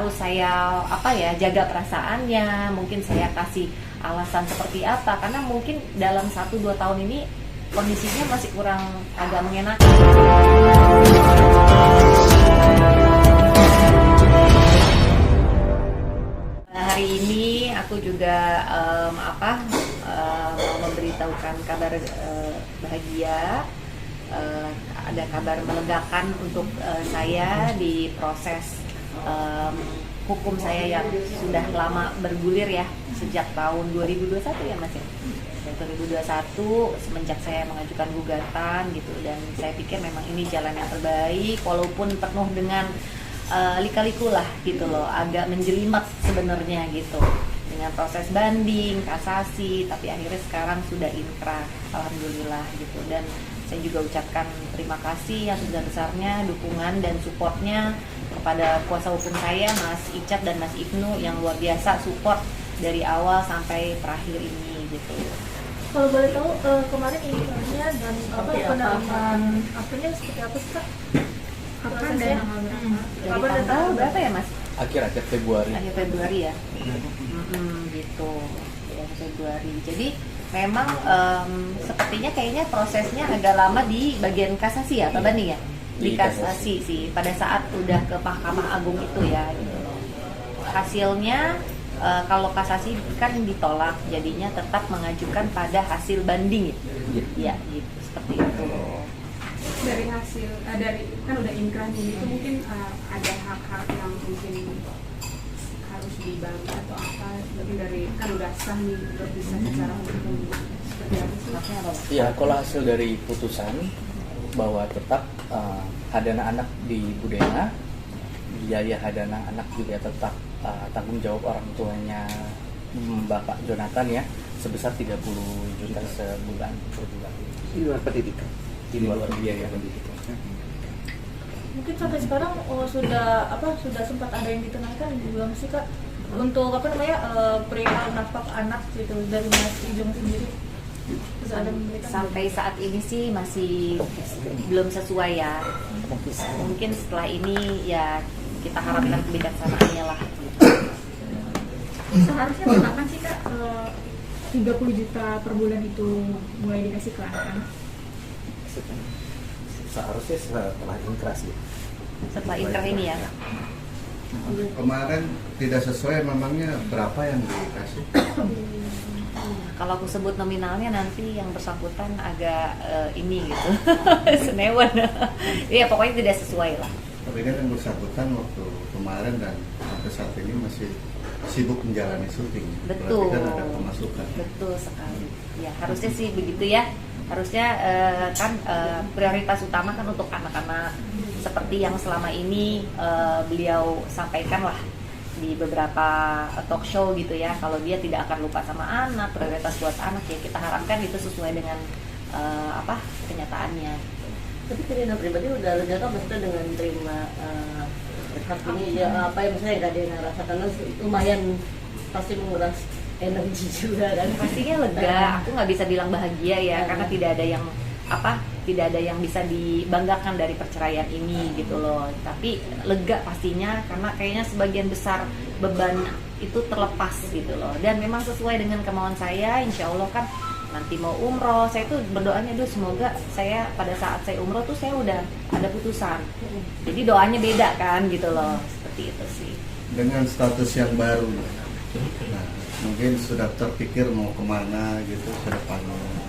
Harus saya jaga perasaannya, mungkin saya kasih alasan seperti apa, karena mungkin dalam 1-2 tahun ini kondisinya masih kurang agak mengenakan. Hari ini aku juga mau memberitahukan kabar bahagia. Ada kabar melegakan untuk saya di proses hukum saya yang sudah lama bergulir ya, sejak tahun 2021 ya Mas ya. Dari 2021 semenjak saya mengajukan gugatan gitu, dan saya pikir memang ini jalan yang terbaik walaupun penuh dengan lika-liku lah gitu loh, agak menjelimet sebenarnya gitu dengan proses banding, kasasi, tapi akhirnya sekarang sudah inkrah, alhamdulillah gitu. Dan saya juga ucapkan terima kasih yang sebesar-besarnya dukungan dan supportnya kepada kuasa hukum saya, Mas Icat dan Mas Ibnu, yang luar biasa support dari awal sampai terakhir ini gitu. Kalau boleh tahu kemarin inkrahnya dan penerimaan akhirnya seperti apa sih Kak? Kapan dan Dari tanggal berapa ya Mas? Akhir-akhir Februari. Akhir Februari ya. Gitu. Akhir Februari. Jadi memang sepertinya kayaknya prosesnya agak lama di bagian kasasi ya, Pak Bani ya? Di kasasi sih, pada saat udah ke Mahkamah Agung itu ya gitu. Hasilnya kalau kasasi kan ditolak, jadinya tetap mengajukan pada hasil banding ya gitu, seperti itu. Dari hasil dari kan udah inkrah nih, itu mungkin ada hak-hak yang mungkin harus dibagi atau apa, lebih dari kan udah sah nih, udah bisa secara hukum, seperti apa sih? Iya, kalau hasil dari putusan bahwa tetap hadana anak di Budena, biaya hadana anak juga tetap tanggung jawab orang tuanya Bapak Jonathan ya, sebesar 30 juta sebulan per bulan. Di luar pendidikan. Di luar biaya pendidikan. Mungkin sampai sekarang sudah sempat ada yang ditunaikan belum sih Kak? Untuk perihal nafkah anak gitu dari Mas Ijong sendiri? Sampai saat ini sih masih belum sesuai ya. Mungkin setelah ini ya kita harapkan kebijaksanaannya lah. Seharusnya kapan sih Kak 30 juta per bulan itu mulai dikasih ke anak-anak? Seharusnya setelah inkrah sih. Setelah inkrah ini ya. Kemarin tidak sesuai memangnya berapa yang dikasih? Kalau aku sebut nominalnya nanti yang bersangkutan agak ini gitu senewan. Iya pokoknya tidak sesuai lah. Tapi kan yang bersangkutan waktu kemarin dan sampai saat ini masih sibuk menjalani syuting. Betul. Berarti kan ada pemasukan. Betul sekali. Ya harusnya sih begitu ya. Harusnya prioritas utama kan untuk anak-anak, seperti yang selama ini beliau sampaikan lah di beberapa talk show gitu ya. Kalau dia tidak akan lupa sama anak, prioritas buat anak ya, kita harapkan itu sesuai dengan kenyataannya. Tapi Kirina pribadi udah lega kan maksudnya dengan terima hak ini ya, apa yang misalnya nggak dia ngerasa, karena lumayan pasti menguras energi juga kan. Pastinya lega, aku nggak bisa bilang bahagia ya, karena tidak ada yang bisa dibanggakan dari perceraian ini gitu loh. Tapi lega pastinya, karena kayaknya sebagian besar beban itu terlepas gitu loh. Dan memang sesuai dengan kemauan saya, insya Allah kan nanti mau umroh, saya tuh berdoanya tuh semoga saya pada saat saya umroh tuh saya udah ada putusan. Jadi doanya beda kan gitu loh, seperti itu sih. Dengan status yang baru, nah, mungkin sudah terpikir mau kemana gitu ke depannya.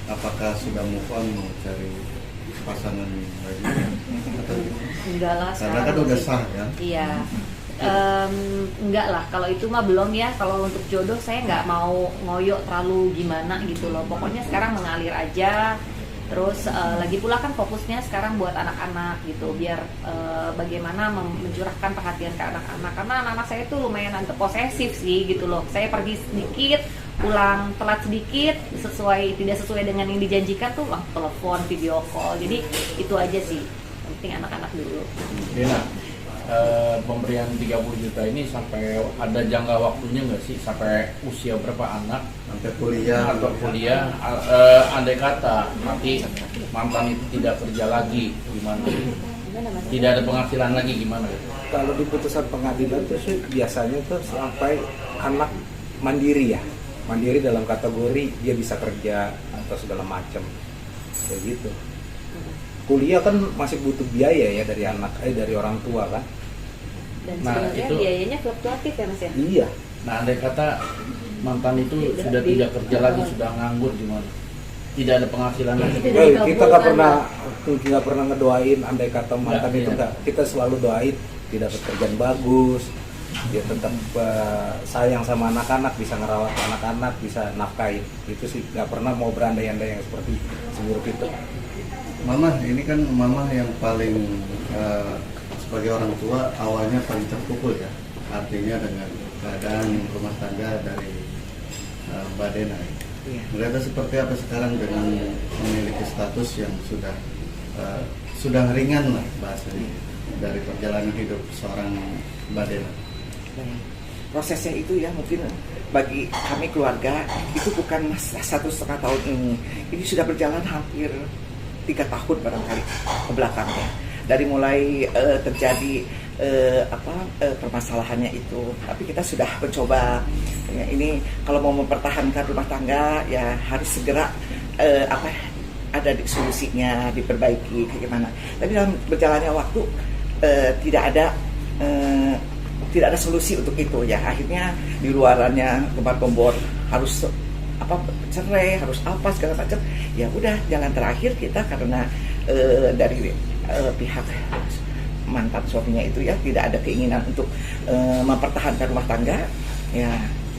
Apakah sudah move on mau cari pasangan lagi? Enggak lah, Karena kan udah sah kan? Iya. Enggak lah, kalau itu mah belum ya. Kalau untuk jodoh saya nggak mau ngoyo terlalu gimana gitu loh. Pokoknya sekarang mengalir aja. Terus lagi pula kan fokusnya sekarang buat anak-anak gitu, biar bagaimana mencurahkan perhatian ke anak-anak, karena anak-anak saya tuh lumayan agak posesif sih gitu loh. Saya pergi sedikit, pulang telat sedikit, tidak sesuai dengan yang dijanjikan tuh langsung telepon, video call. Jadi itu aja sih, penting anak-anak dulu. Dina, pemberian 30 juta ini sampai ada jangka waktunya nggak sih, sampai usia berapa anak? Sampai kuliah atau kuliah, andai kata nanti mantan itu tidak kerja lagi, gimana? Tidak ada penghasilan lagi, gimana? Kalau di putusan pengadilan tuh sih biasanya tuh sampai anak mandiri ya, mandiri dalam kategori dia bisa kerja atau segala macam kayak gitu. Kuliah kan masih butuh biaya ya dari dari orang tua kan. Dan Nah, sebenarnya itu- biayanya fluktuatif ya Mas ya. Iya. Nah, andai kata mantan itu sudah tidak kerja lagi, sudah nganggur gimana? Tidak ada penghasilan lagi. Kita nggak pernah ngedoain andai kata mantan Nggak, itu iya. nggak. Kita selalu doain tidak pekerjaan bagus, dia tetap sayang sama anak-anak, bisa ngerawat anak-anak, bisa nafkahin. Itu sih nggak pernah mau berandai-andai yang seperti seburuk itu. Mama, ini kan mama yang paling sebagai orang tua awalnya paling terpukul ya. Artinya dengan keadaan rumah tangga dari Mbak Dena. Iya. Melihatnya seperti apa sekarang dengan memiliki status yang sudah ringan lah bahasanya dari perjalanan hidup seorang Mbak Dena. Nah, prosesnya itu ya mungkin bagi kami keluarga itu bukan 1,5 tahun ini sudah berjalan hampir 3 tahun barangkali ke belakangnya dari mulai terjadi permasalahannya itu. Tapi kita sudah mencoba ya, ini kalau mau mempertahankan rumah tangga ya harus segera ada solusinya, diperbaiki kayak gimana. Tapi dalam berjalannya waktu tidak ada solusi untuk itu ya. Akhirnya di luarannya gembar-gembor harus cerai, harus apa segala macam. Ya udah, jalan terakhir kita karena dari pihak mantan suaminya itu ya tidak ada keinginan untuk mempertahankan rumah tangga. Ya,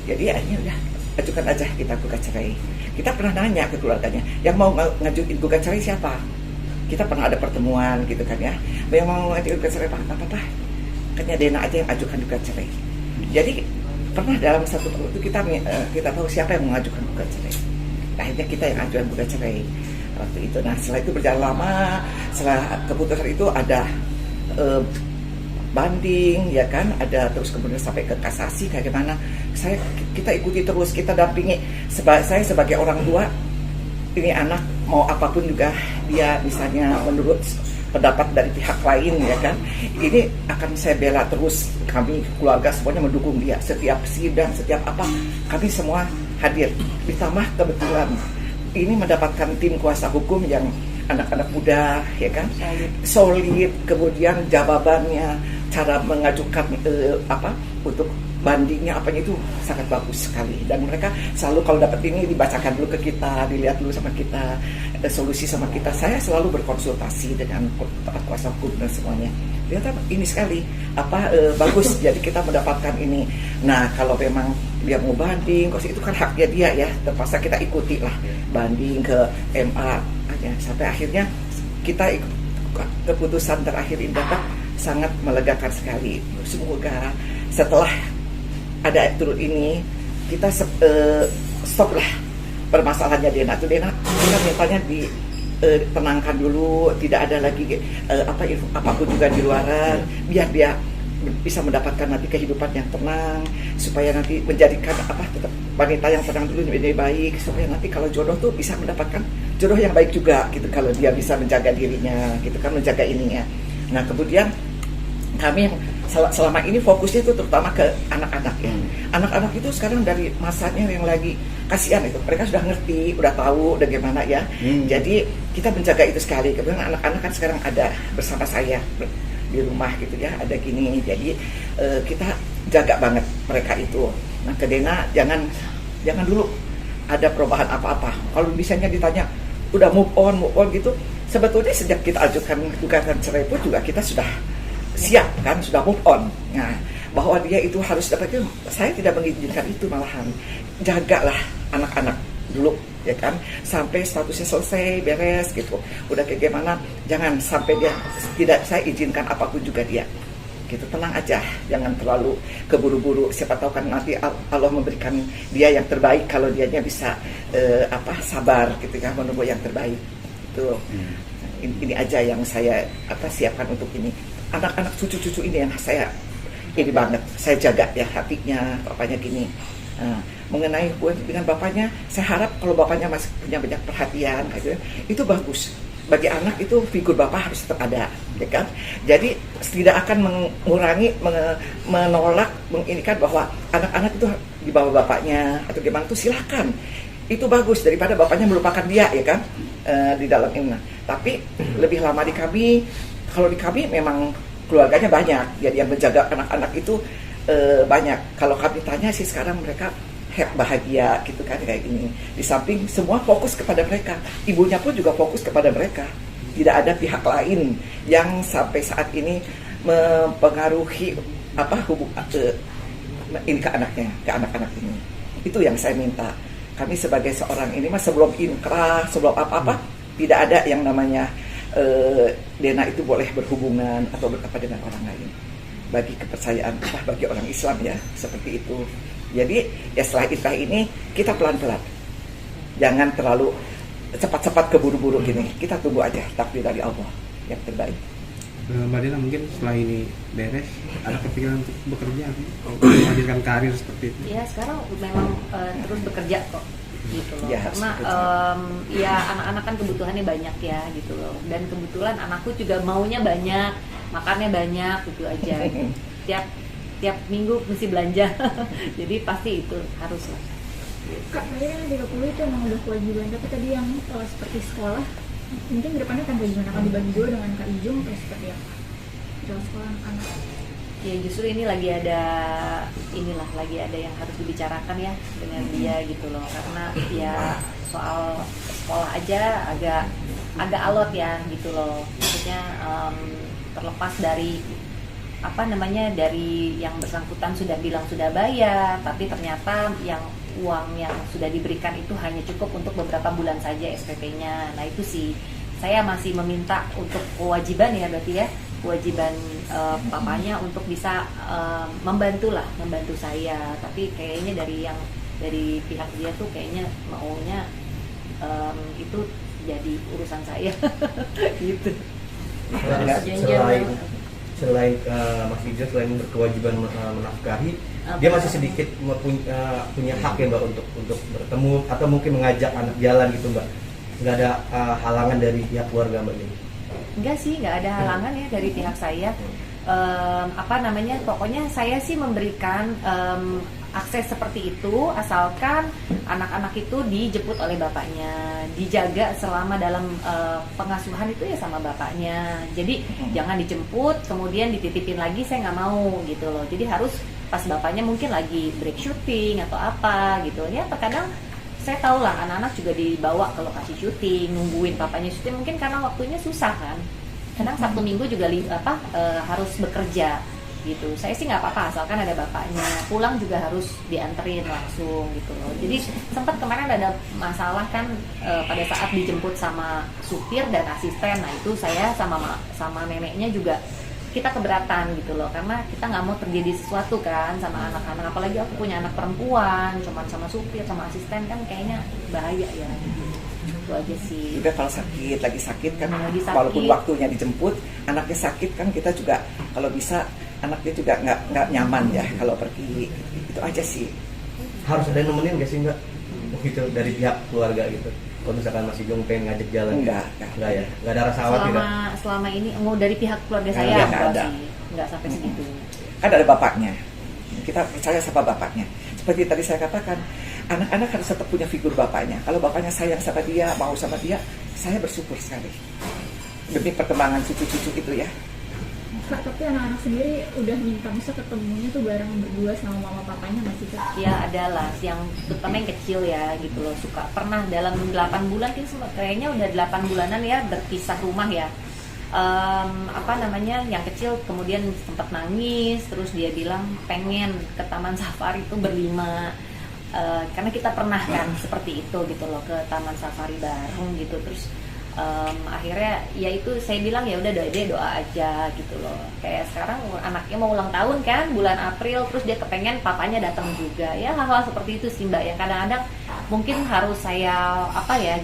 jadi akhirnya udah ajukan aja kita gugat cerai. Kita pernah nanya ke keluarganya, yang mau ngajuin gugat cerai siapa? Kita pernah ada pertemuan gitu kan ya. Yang mau ngajuin gugat cerai apa? Katanya Dena aja yang ajukan gugat cerai. Jadi pernah dalam satu waktu kita tahu siapa yang mengajukan gugat cerai. Akhirnya kita yang ajukan gugat cerai waktu itu. Nah setelah itu berjalan lama, setelah keputusan itu ada banding ya kan, ada terus kemudian sampai ke kasasi kayak gimana. Kita ikuti terus, kita dampingi. Saya sebagai orang tua, ini anak mau apapun juga dia misalnya menurut pendapat dari pihak lain ya kan, ini akan saya bela terus. Kami keluarga semuanya mendukung dia, setiap sidang, setiap apa kami semua hadir. Ditambah kebetulan ini mendapatkan tim kuasa hukum yang anak-anak muda ya kan, solid, kemudian jawabannya, cara mengajukan untuk bandingnya apanya itu sangat bagus sekali. Dan mereka selalu kalau dapat ini dibacakan dulu ke kita, dilihat dulu sama kita, solusi sama kita. Saya selalu berkonsultasi dengan kuasa hukum dan semuanya. Lihat ini sekali bagus, jadi kita mendapatkan ini. Nah kalau memang dia mau banding, itu kan haknya dia ya, terpaksa kita ikuti lah banding ke MA aja. Sampai akhirnya kita keputusan terakhir ini dapat sangat melegakan sekali. Semoga setelah ada turun ini kita stop lah permasalahannya Dena. Dena mintanya ditenangkan dulu, tidak ada lagi apapun juga di luaran, biar dia bisa mendapatkan nanti kehidupan yang tenang, supaya nanti menjadikan tetap wanita yang tenang dulu menjadi baik, supaya nanti kalau jodoh tuh bisa mendapatkan jodoh yang baik juga gitu, kalau dia bisa menjaga dirinya gitu kan, menjaga ininya. Nah kemudian kami yang selama ini fokusnya itu terutama ke anak-anak ya. Anak-anak itu sekarang dari masanya yang lagi kasihan itu, mereka sudah ngerti, udah tahu bagaimana ya. Jadi kita menjaga itu sekali. Kemudian anak-anak kan sekarang ada bersama saya di rumah gitu ya, ada gini. Jadi kita jaga banget mereka itu. Nah ke Dena jangan dulu ada perubahan apa-apa. Kalau misalnya ditanya udah move on gitu, sebetulnya sejak kita ajukan gugatan cerai pun juga kita sudah siap kan, sudah move on. Nah, bahwa dia itu harus dapat itu, saya tidak mengizinkan itu, malahan jagalah anak-anak dulu ya kan, sampai statusnya selesai beres gitu. Udah kayak gimana, jangan sampai dia tidak saya izinkan apapun juga dia gitu. Tenang aja, jangan terlalu keburu-buru. Siapa tahu kan nanti Allah memberikan dia yang terbaik kalau dianya bisa sabar gitu kan, menunggu yang terbaik itu. Ini aja yang saya siapkan untuk ini. Anak-anak cucu-cucu ini yang saya ini banget, saya jaga ya hatinya, bapaknya gini. Mengenai hubungan dengan bapaknya, saya harap kalau bapaknya masih punya banyak perhatian gitu, itu bagus. bagi anak itu figur bapak harus tetap ada, ya kan? Jadi tidak akan mengurangi, menolak, menginikan bahwa anak-anak itu di bawah bapaknya atau gimana itu silakan. Itu bagus daripada bapaknya melupakan dia, ya kan? Di dalam ini. Tapi lebih lama di kami, kalau di kami memang keluarganya banyak, jadi yang menjaga anak-anak itu banyak. Kalau kami tanya sih sekarang mereka bahagia gitu kan kayak gini. Di samping semua fokus kepada mereka, ibunya pun juga fokus kepada mereka. Tidak ada pihak lain yang sampai saat ini mempengaruhi ini ke anaknya, ke anak-anak ini. Itu yang saya minta. Kami sebagai seorang ini mas sebelum inkrah, sebelum apa-apa tidak ada yang namanya Dena itu boleh berhubungan atau berapa dengan orang lain. Bagi kepercayaan bagi orang Islam ya seperti itu. Jadi ya setelah inkrah ini kita pelan-pelan, jangan terlalu cepat-cepat keburu-buru gini. Kita tunggu aja takdir dari Allah yang terbaik. Mbak Dena mungkin setelah ini beres ada kepikiran untuk bekerja, melanjutkan karir seperti itu? Ya sekarang memang terus bekerja kok gitu loh. Ya, karena ya anak-anak kan kebutuhannya banyak ya gitu loh. Dan kebetulan anakku juga maunya banyak, makannya banyak gitu aja. Tiap minggu mesti belanja. Jadi pasti itu harus lah. Kak, tadi kan 30 itu emang udah kewajiban, tapi tadi yang seperti sekolah mungkin kedepannya akan bagaimana, akan dibagi dua dengan Kak Ijung atau seperti apa? Dalam sekolah anak. Ya justru ini lagi ada yang harus dibicarakan ya dengan dia gitu loh, karena ya soal sekolah aja agak alot ya gitu loh, maksudnya terlepas dari dari yang bersangkutan sudah bilang sudah bayar, tapi ternyata yang uang yang sudah diberikan itu hanya cukup untuk beberapa bulan saja SPP-nya. Nah itu sih saya masih meminta untuk kewajiban ya berarti ya, kewajiban papanya untuk bisa membantu saya. Tapi kayaknya dari pihak dia tuh kayaknya maunya itu jadi urusan saya gitu. Selain Mas Ijaz, selain berkewajiban menafkahi, dia masih sedikit punya hak ya Mbak untuk bertemu atau mungkin mengajak anak jalan gitu Mbak. Nggak ada halangan dari pihak keluarga Mbak ini? Enggak sih, nggak ada halangan ya dari pihak saya. Pokoknya saya sih memberikan akses seperti itu asalkan anak-anak itu dijemput oleh bapaknya, dijaga selama dalam pengasuhan itu ya sama bapaknya. Jadi jangan dijemput kemudian dititipin lagi, saya nggak mau gitu loh. Jadi harus pas bapaknya mungkin lagi break syuting atau apa gitu ya. Terkadang saya tahu lah anak-anak juga dibawa ke lokasi syuting, nungguin papanya syuting mungkin karena waktunya susah kan. Kadang Sabtu Minggu juga harus bekerja gitu. Saya sih nggak apa-apa asalkan ada bapaknya. Pulang juga harus dianterin langsung gitu loh. Jadi sempat kemarin ada masalah kan pada saat dijemput sama supir dan asisten. Nah itu saya sama neneknya juga kita keberatan gitu loh, karena kita nggak mau terjadi sesuatu kan sama anak-anak. Apalagi aku punya anak perempuan, cuman sama supir sama asisten kan kayaknya bahaya ya. Itu aja sih. Juga kalau lagi sakit kan, lagi sakit. Walaupun waktunya dijemput, anaknya sakit kan kita juga kalau bisa anaknya juga nggak nyaman ya kalau pergi. Itu aja sih. Harus ada yang nemenin nggak sih Mbak? Gitu dari pihak keluarga gitu. Kalau misalkan masih Jung pengen ngajak jalan, enggak ya, enggak ada rasa khawatir. Selama ini dari pihak keluarga saya enggak sampai segitunya. Kan ada bapaknya, kita percaya sama bapaknya. Seperti tadi saya katakan, anak-anak harus tetap punya figur bapaknya. Kalau bapaknya sayang sama dia, mau sama dia, saya bersyukur sekali demi perkembangan cucu-cucu itu ya. Kak, tapi anak-anak sendiri udah minta bisa ketemunya tuh bareng berdua sama mama papanya masih Kak? Ya adalah, yang terutama yang kecil ya gitu loh, suka pernah dalam 8 bulan kayaknya udah 8 bulanan ya berpisah rumah ya. Yang kecil kemudian sempat nangis, terus dia bilang pengen ke taman safari itu berlima. Karena kita pernah kan seperti itu gitu loh, ke taman safari bareng gitu. Terus akhirnya ya itu saya bilang ya udah doa aja gitu loh. Kayak sekarang anaknya mau ulang tahun kan bulan April, terus dia kepengen papanya datang juga. Ya hal-hal seperti itu sih Mbak, yang kadang-kadang mungkin harus saya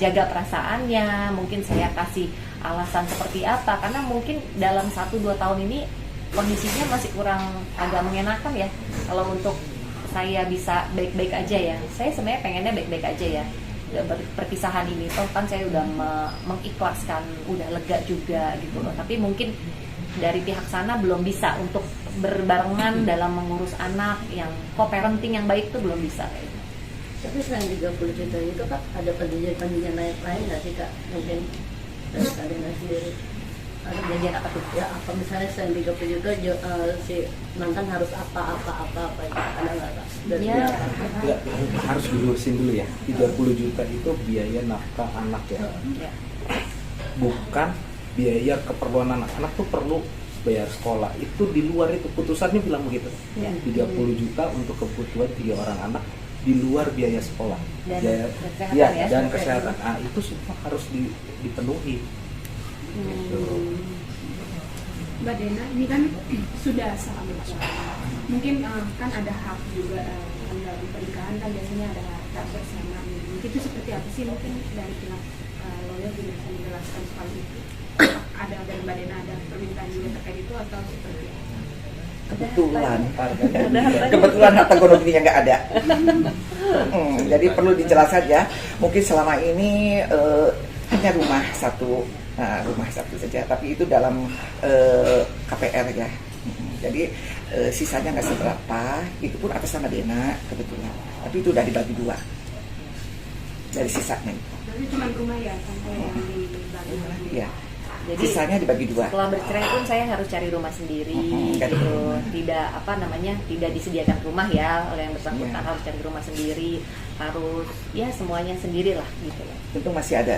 jaga perasaannya, mungkin saya kasih alasan seperti apa, karena mungkin dalam 1-2 tahun ini kondisinya masih kurang agak mengenakan ya. Kalau untuk saya bisa baik-baik aja ya, saya sebenarnya pengennya baik-baik aja ya. perpisahan ini, toh kan saya udah mengikhlaskan, udah lega juga gitu loh. Tapi mungkin dari pihak sana belum bisa untuk berbarengan dalam mengurus anak yang co-parenting yang baik tuh belum bisa. Tapi selain 30 juta itu Kak, ada perjanjian lain nggak sih Kak? Mungkin dari Kak Dena sendiri ada perjanjian apa tuh? Ya apa misalnya selain 30 juta si mantan harus apa itu ada nggak Kak? Dari Ya. Nggak, harus dilurusin dulu ya. 30 juta itu biaya nafkah anak ya. Ya. Bukan biaya keperluan anak. Anak tuh perlu bayar sekolah. Itu di luar itu putusannya bilang begitu. Ya. 30 juta untuk kebutuhan 3 orang anak di luar biaya sekolah. Dan Biaya- kesehatan ya, ya, dan oke. kesehatan. Ah, itu semua harus dipenuhi. Gitu. Mbak Dena, ini kan sudah sah mungkin kan ada hak juga kan dalam pernikahan kan biasanya ada hak bersama. Mungkin itu seperti apa sih, mungkin dari pihak lawyer juga bisa menjelaskan soal itu. Ada dari Mbak Dena ada permintaan juga terkait itu atau seperti apa? Kebetulan harta gonogini yang nggak ada. Jadi perlu dijelaskan ya. Mungkin selama ini hanya rumah satu saja, tapi itu dalam KPR ya. Jadi sisanya nggak seberapa, itu pun atas nama Dena kebetulan. Tapi itu udah dibagi 2 dari sisanya itu. Berarti cuma rumah ya sampai yang dibagi. Ya. Jadi Sisanya dibagi 2. setelah bercerai pun saya harus cari rumah sendiri Kan. gitu. Tidak tidak disediakan rumah ya oleh yang bersangkutan, Iya. harus cari rumah sendiri, harus ya semuanya sendiri lah gitu loh. Untung masih ada.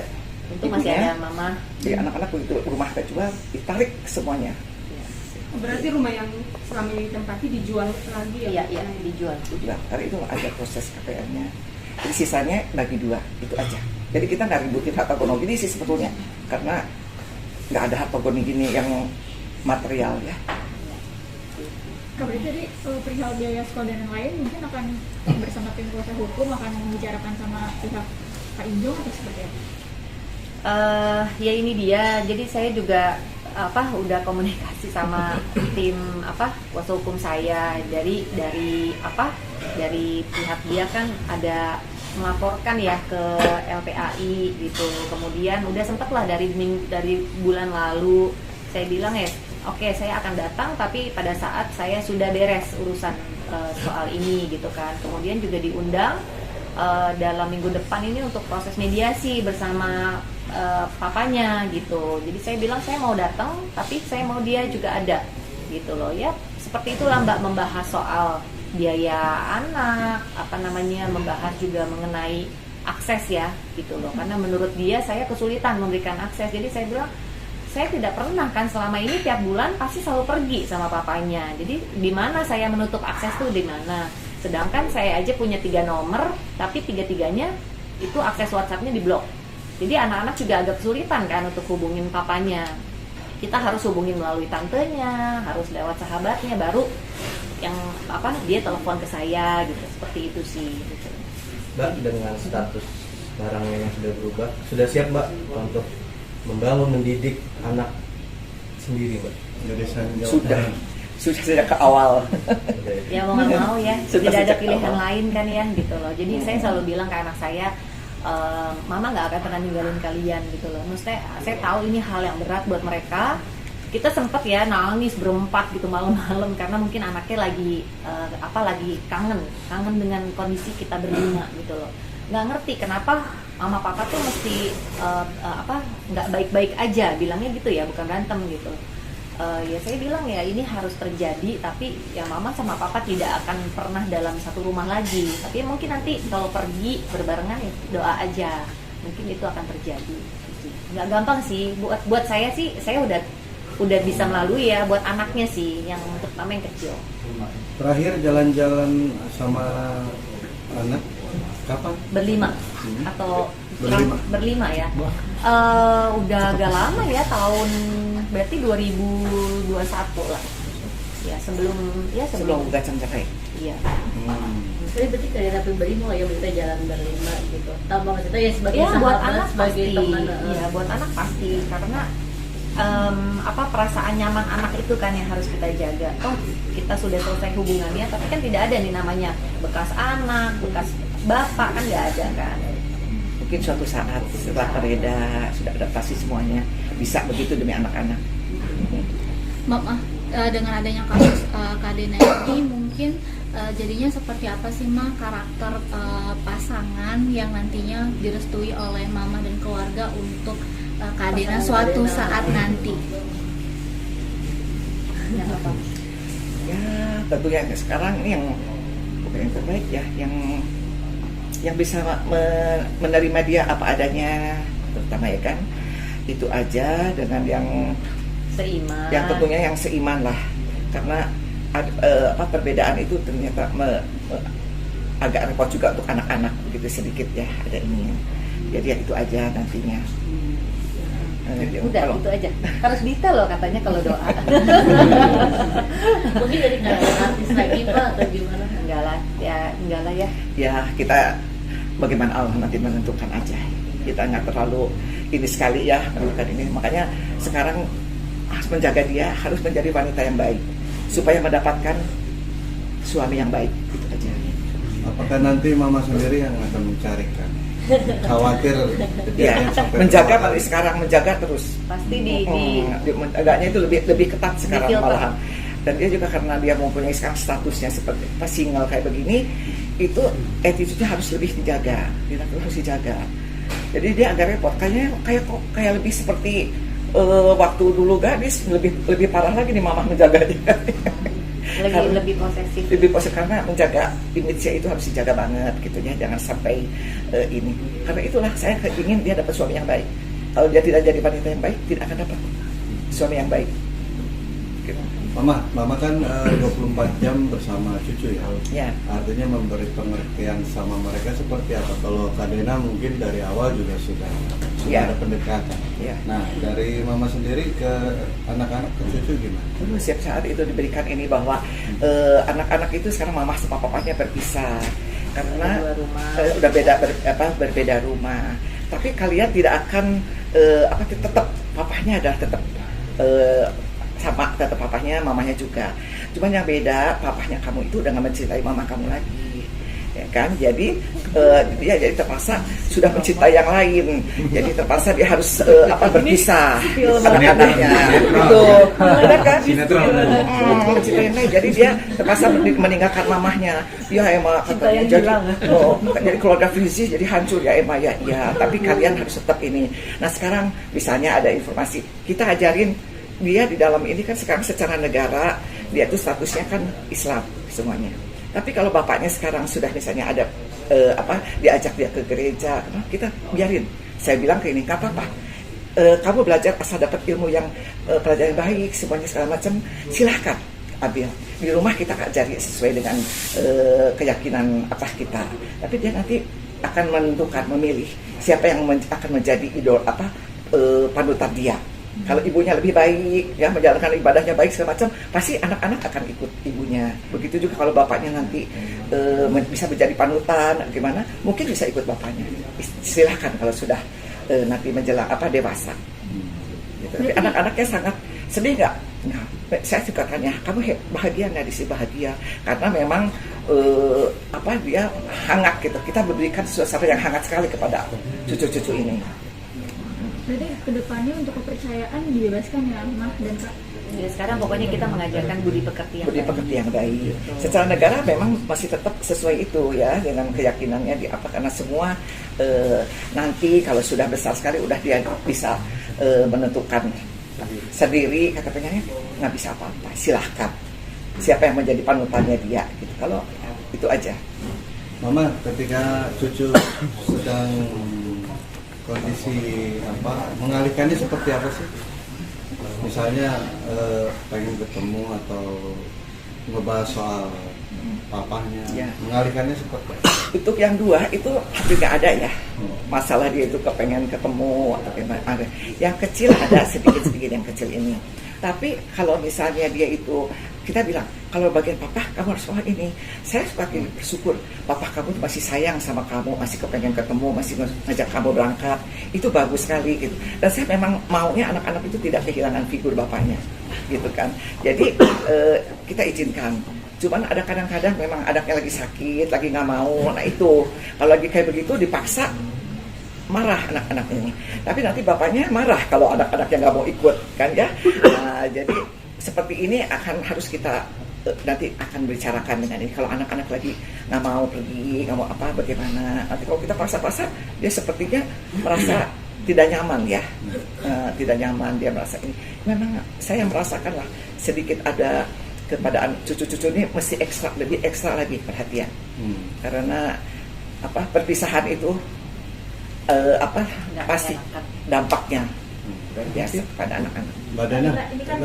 Untung masih ibunya. ada mama. Jadi anak-anak begitu rumah kejual ditarik semuanya. Berarti rumah yang selama ini ditempati dijual lagi ya? Iya, dijual. Dijual. Karena itu ada proses KPR-nya. Jadi sisanya bagi 2 itu aja. Jadi kita nggak ributin harta gonogini sih sebetulnya, karena nggak ada harta gonogini yang material ya. Berarti tadi perihal biaya sekolah dan yang lain mungkin akan bersama tim kuasa hukum akan membicarakan sama pihak Kak Injong atau seperti apa? Ya ini dia. Jadi saya juga udah komunikasi sama tim kuasa hukum saya dari pihak dia kan ada melaporkan ya ke LPAI gitu. Kemudian udah sempet lah dari bulan lalu saya bilang ya oke, saya akan datang tapi pada saat saya sudah beres urusan soal ini gitu kan. Kemudian juga diundang dalam minggu depan ini untuk proses mediasi bersama papanya gitu. Jadi saya bilang saya mau datang tapi saya mau dia juga ada gitu loh ya. Seperti itulah Mbak, membahas soal biaya anak, membahas juga mengenai akses ya gitu loh. Karena menurut dia saya kesulitan memberikan akses. Jadi saya bilang saya tidak pernah kan selama ini tiap bulan pasti selalu pergi sama papanya. Jadi di mana saya menutup akses tuh di mana? Sedangkan saya aja punya 3 nomor, tapi 3-3-nya itu akses WhatsApp-nya diblok. Jadi anak-anak juga agak kesulitan kan untuk hubungin papanya. Kita harus hubungin melalui tantenya, harus lewat sahabatnya, baru yang dia telepon ke saya gitu. Seperti itu sih gitu. Mbak, dengan status sekarang yang sudah berubah, sudah siap Mbak untuk membangun, mendidik anak sendiri Mbak? Jadi saya Sudah sejak ke awal. Ya mau nggak mau ya, Sudah tidak ada sejak pilihan awal. lain kan ya gitu loh. Jadi saya selalu bilang ke anak saya, mama nggak akan pernah ninggalin kalian gitu loh. Maksudnya saya tahu ini hal yang berat buat mereka. Kita sempet ya nangis berempat gitu malam-malam karena mungkin anaknya lagi kangen dengan kondisi kita berlima gitu loh. Nggak ngerti kenapa mama papa tuh mesti nggak baik-baik aja, bilangnya gitu ya, bukan berantem gitu. Ya saya bilang ya ini harus terjadi, tapi ya mama sama papa tidak akan pernah dalam satu rumah lagi. Tapi mungkin nanti kalau pergi berbarengan ya doa aja, mungkin itu akan terjadi. Nggak gampang sih buat saya sih, saya udah bisa melalui ya. Buat anaknya sih, yang terutama yang kecil. terakhir jalan-jalan sama anak kapan? Berlima atau Berlima. ya. Udah agak lama ya, tahun berarti 2021 lah. Ya sebelum gugatan cerai. Iya. Jadi berarti kalian pribadi mau ya kita jalan berlima gitu. Tambah maksudnya ya sebagai Ya buat sahabat, anak sebagai pasti. teman. Iya buat anak pasti, karena perasaan nyaman anak itu kan yang harus kita jaga. Toh kita sudah selesai hubungannya, tapi kan tidak ada nih namanya bekas anak, bekas bapak, kan nggak ada kan. mungkin suatu saat setelah reda, sudah adaptasi semuanya, bisa begitu demi anak-anak. Mama, dengan adanya kasus Kak Dena ini mungkin jadinya seperti apa sih Ma karakter pasangan yang nantinya direstui oleh Mama dan keluarga untuk Kak Dena suatu saat nanti? Ya tentunya sekarang ini yang bukan yang terbaik ya, yang bisa menerima dia apa adanya, terutama ya kan, itu aja, dengan yang Seiman. yang tentunya yang seiman lah, karena perbedaan itu ternyata agak repot juga untuk anak-anak begitu, sedikit ya ada ini, jadi ya itu aja nantinya. Udah itu aja, harus detail loh katanya kalau doa. Mungkin jadi kayak artis lagi Pak atau gimana? Enggak lah ya. Ya kita bagaimana Allah nanti menentukan aja, kita nggak terlalu ini sekali ya menentukan ini, makanya sekarang harus menjaga dia, harus menjadi wanita yang baik supaya mendapatkan suami yang baik, itu aja. Apakah nanti Mama sendiri yang akan mencarikan? Khawatir Ya, menjaga dari sekarang, menjaga terus. Pasti agaknya itu lebih ketat sekarang Difilter. malahan. Dan dia juga karena dia mempunyai sekarang statusnya seperti single kayak begini, itu attitude-nya harus lebih dijaga, dia harus dijaga. Jadi dia agak repot, kayak lebih seperti waktu dulu gadis, lebih parah lagi nih Mama menjaga dia. lebih posesif. Lebih posesif karena menjaga image-nya itu harus dijaga banget gitu ya, jangan sampai ini. Karena itulah saya ingin dia dapat suami yang baik. Kalau dia tidak jadi wanita yang baik, tidak akan dapat suami yang baik. Gitu. Mama kan 24 jam bersama cucu ya. Ya. Artinya memberi pengertian sama mereka seperti apa? Kalau Kak Dena mungkin dari awal juga sudah Ya. ada pendekatan. Ya. Nah, dari Mama sendiri ke anak-anak, ke cucu gimana? Dulu setiap saat itu diberikan ini bahwa anak-anak itu sekarang mama sama papanya berpisah karena udah berbeda rumah. Tapi kalian tidak akan tetap papahnya adalah tetap sama, tetap papahnya, mamanya juga. Cuman yang beda, papahnya kamu itu udah nggak mencintai mama kamu lagi, ya kan? Jadi dia jadi terpaksa sudah mencintai yang lain. Jadi terpaksa dia harus berpisah anak-anaknya. Itu, benar kan? Mencintai yang lain. Jadi dia terpaksa meninggalkan mamahnya. Ya emang katanya jadi keluarga Frizi jadi hancur ya emang ya. Ya, tapi kalian harus tetap ini. Nah sekarang misalnya ada informasi, kita ajarin dia di dalam ini kan sekarang secara negara dia itu statusnya kan Islam semuanya. Tapi kalau bapaknya sekarang sudah misalnya ada diajak dia ke gereja, kita biarin. Saya bilang ke ini, nggak apa-apa. Kamu belajar asal dapat ilmu yang pelajaran baik, semuanya segala macam, silahkan ambil. Di rumah kita ajari sesuai dengan keyakinan kita. Tapi dia nanti akan menentukan, memilih siapa yang akan menjadi idol panutan dia. Kalau ibunya lebih baik, ya menjalankan ibadahnya baik segala macam, pasti anak-anak akan ikut ibunya. Begitu juga kalau bapaknya nanti bisa menjadi panutan, gimana? Mungkin bisa ikut bapaknya. Silahkan kalau sudah nanti menjelang dewasa. Gitu. Tapi anak-anaknya sangat sedih nggak? Nah, saya suka tanya, kamu bahagia nggak? Di sini bahagia, karena memang dia hangat gitu. Kita berikan sesuatu yang hangat sekali kepada cucu-cucu ini. Berarti kedepannya untuk kepercayaan dibebaskan ya Ma dan Kak? Ya, sekarang pokoknya kita mengajarkan budi pekerti yang baik. Secara negara memang masih tetap sesuai itu ya, dengan keyakinannya karena semua nanti kalau sudah besar sekali udah dia bisa menentukan sendiri, kata penyanyi nggak bisa apa-apa, silahkan siapa yang menjadi panutannya dia gitu. Kalau itu aja. Mama, ketika cucu sedang kondisi mengalihkannya seperti apa sih? Misalnya pengen ketemu atau ngebahas soal papahnya, ya. Mengalihkannya seperti apa? Untuk yang dua itu juga ada ya, masalah dia itu kepengen ketemu atau gimana. Yang kecil ada sedikit-sedikit yang kecil ini. Tapi kalau misalnya dia itu, kita bilang kalau bagian papa kamu harus ini. Saya semakin bersyukur papa kamu masih sayang sama kamu, masih kepengen ketemu, masih ngajak kamu berangkat. Itu bagus sekali gitu. Dan saya memang maunya anak-anak itu tidak kehilangan figur bapaknya, gitu kan. Jadi kita izinkan. Cuman ada kadang-kadang memang anaknya lagi sakit, lagi nggak mau. Nah itu kalau lagi kayak begitu dipaksa marah anak-anak ini. Tapi nanti bapaknya marah kalau anak-anaknya nggak mau ikut, kan ya. Jadi seperti ini harus kita nanti akan bicarakan dengan ini. Kalau anak-anak lagi nggak mau pergi, nggak mau apa, bagaimana? Nanti kalau kita paksa-paksa, dia sepertinya merasa tidak nyaman ya, tidak nyaman, dia merasa ini. Memang saya merasakan lah sedikit ada kepada cucu-cucu ini mesti lebih ekstra lagi perhatian, karena perpisahan itu pasti dampaknya luar biasa pada anak-anak. Mbak Dena, ini kan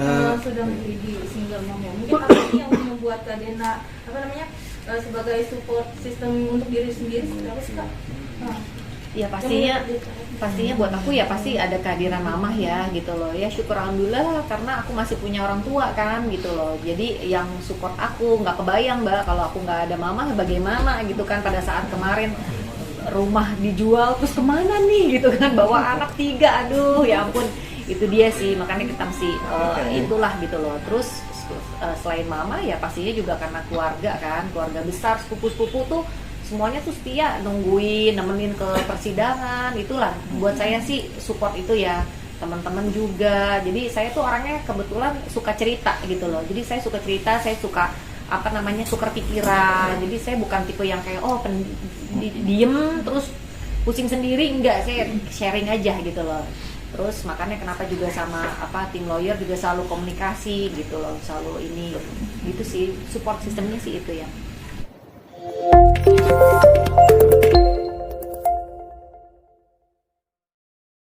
sudah menjadi single mom ya. Mungkin apa sih yang membuat Kak Dena sebagai support system untuk diri sendiri seperti apa sih Kak? Ya pastinya buat aku ya pasti ada kehadiran mamah ya gitu loh. Ya syukur alhamdulillah karena aku masih punya orang tua kan gitu loh. Jadi yang support aku, nggak kebayang Mbak kalau aku nggak ada mamah bagaimana gitu kan. Pada saat kemarin rumah dijual terus kemana nih gitu kan, bawa anak 3, aduh ya ampun, itu dia sih, makanya kita mesti itulah gitu loh. Terus selain mama ya pastinya juga karena keluarga kan, keluarga besar, sepupu-sepupu tuh semuanya tuh setia nungguin, nemenin ke persidangan, itulah buat saya sih support itu ya. Teman-teman juga, jadi saya tuh orangnya kebetulan suka cerita gitu loh. Jadi saya suka cerita, saya suka tukar pikiran. Jadi saya bukan tipe yang kayak diem terus pusing sendiri, enggak, saya sharing aja gitu loh. Terus makanya kenapa juga sama tim lawyer juga selalu komunikasi gitu loh, selalu ini gitu sih, support sistemnya sih itu ya.